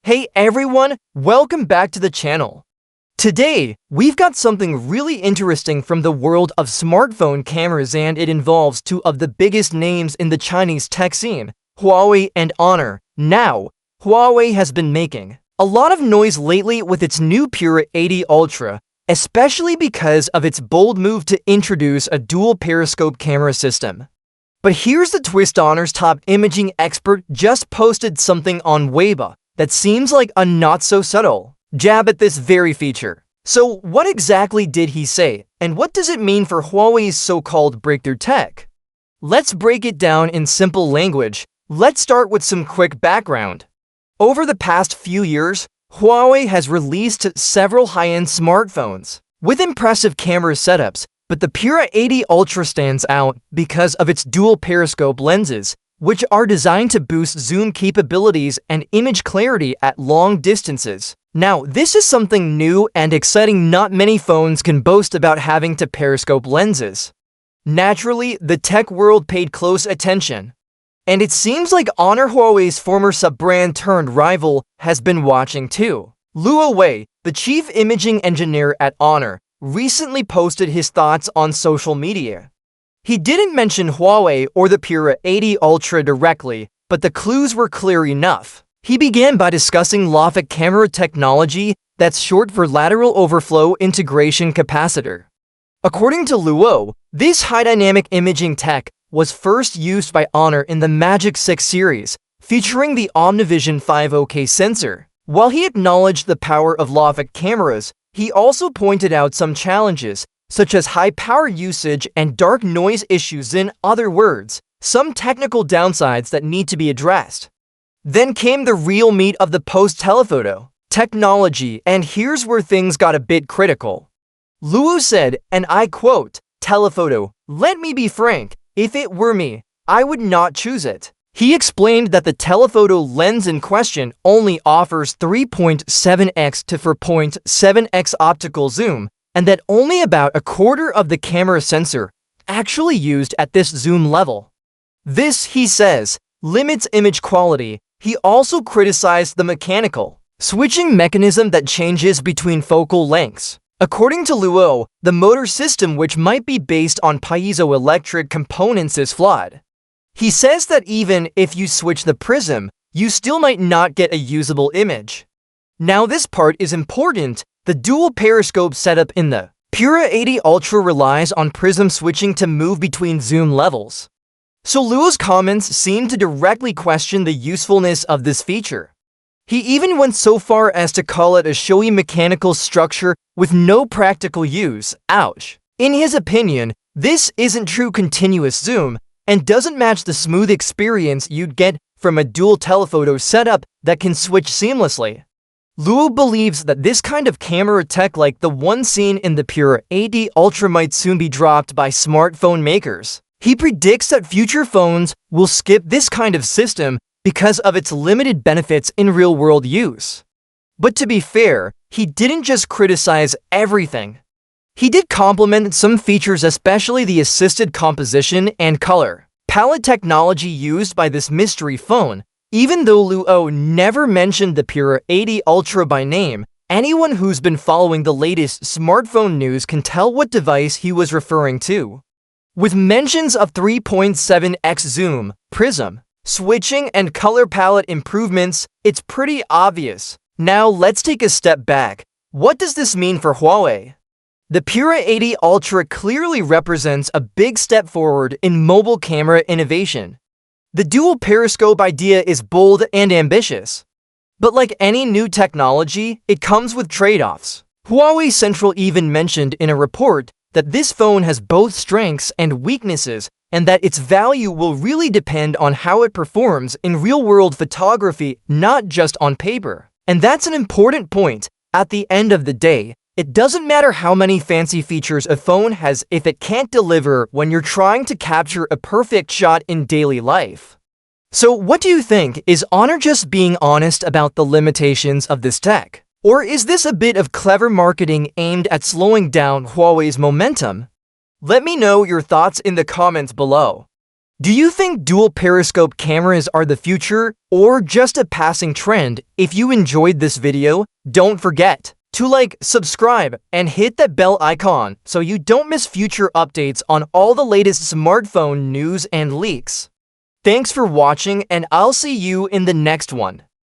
Hey everyone, welcome back to the channel. Today, we've got something really interesting from the world of smartphone cameras, and it involves two of the biggest names in the Chinese tech scene, Huawei and Honor. Now, Huawei has been making a lot of noise lately with its new Pura 80 Ultra, especially because of its bold move to introduce a dual periscope camera system. But here's the twist: Honor's top imaging expert just posted something on Weibo that seems like a not-so-subtle jab at this very feature. So what exactly did he say, and what does it mean for Huawei's so-called breakthrough tech? Let's break it down in simple language. Let's start with some quick background. Over the past few years, Huawei has released several high-end smartphones with impressive camera setups, but the Pura 80 Ultra stands out because of its dual periscope lenses, which are designed to boost zoom capabilities and image clarity at long distances. Now, this is something new and exciting. Not many phones can boast about having two periscope lenses. Naturally, the tech world paid close attention. And it seems like Honor, Huawei's former sub-brand turned rival, has been watching too. Luo Wei, the chief imaging engineer at Honor, recently posted his thoughts on social media. He didn't mention Huawei or the Pura 80 Ultra directly, but the clues were clear enough. He began by discussing LAFIC camera technology, that's short for lateral overflow integration capacitor. According to Luo, this high-dynamic imaging tech was first used by Honor in the Magic 6 series, featuring the OmniVision 50K sensor. While he acknowledged the power of LAFIC cameras, he also pointed out some challenges, such as high power usage and dark noise issues. In other words, some technical downsides that need to be addressed. Then came the real meat of the PostTelephoto technology, and here's where things got a bit critical. Luo said, and I quote, "Telephoto, let me be frank, if it were me, I would not choose it." He explained that the telephoto lens in question only offers 3.7x to 4.7x optical zoom, and that only about a quarter of the camera sensor actually used at this zoom level. This, he says, limits image quality. He also criticized the mechanical switching mechanism that changes between focal lengths. According to Luo, the motor system, which might be based on piezoelectric components, is flawed. He says that even if you switch the prism, you still might not get a usable image. Now this part is important. The dual periscope setup in the Pura 80 Ultra relies on prism switching to move between zoom levels. So Luo's comments seem to directly question the usefulness of this feature. He even went so far as to call it a showy mechanical structure with no practical use. Ouch. In his opinion, this isn't true continuous zoom and doesn't match the smooth experience you'd get from a dual telephoto setup that can switch seamlessly. Luo believes that this kind of camera tech, like the one seen in the Pura 80 Ultra, might soon be dropped by smartphone makers. He predicts that future phones will skip this kind of system because of its limited benefits in real-world use. But to be fair, he didn't just criticize everything. He did compliment some features, especially the assisted composition and color palette technology used by this mystery phone. Even though Luo never mentioned the Pura 80 Ultra by name, anyone who's been following the latest smartphone news can tell what device he was referring to. With mentions of 3.7x zoom, prism, switching, and color palette improvements, it's pretty obvious. Now let's take a step back. What does this mean for Huawei? The Pura 80 Ultra clearly represents a big step forward in mobile camera innovation. The dual periscope idea is bold and ambitious. But like any new technology, it comes with trade-offs. Huawei Central even mentioned in a report that this phone has both strengths and weaknesses, and that its value will really depend on how it performs in real-world photography, not just on paper. And that's an important point. At the end of the day, it doesn't matter how many fancy features a phone has if it can't deliver when you're trying to capture a perfect shot in daily life. So what do you think? Is Honor just being honest about the limitations of this tech? Or is this a bit of clever marketing aimed at slowing down Huawei's momentum? Let me know your thoughts in the comments below. Do you think dual periscope cameras are the future or just a passing trend? If you enjoyed this video, don't forget to like, subscribe, and hit that bell icon so you don't miss future updates on all the latest smartphone news and leaks. Thanks for watching, and I'll see you in the next one.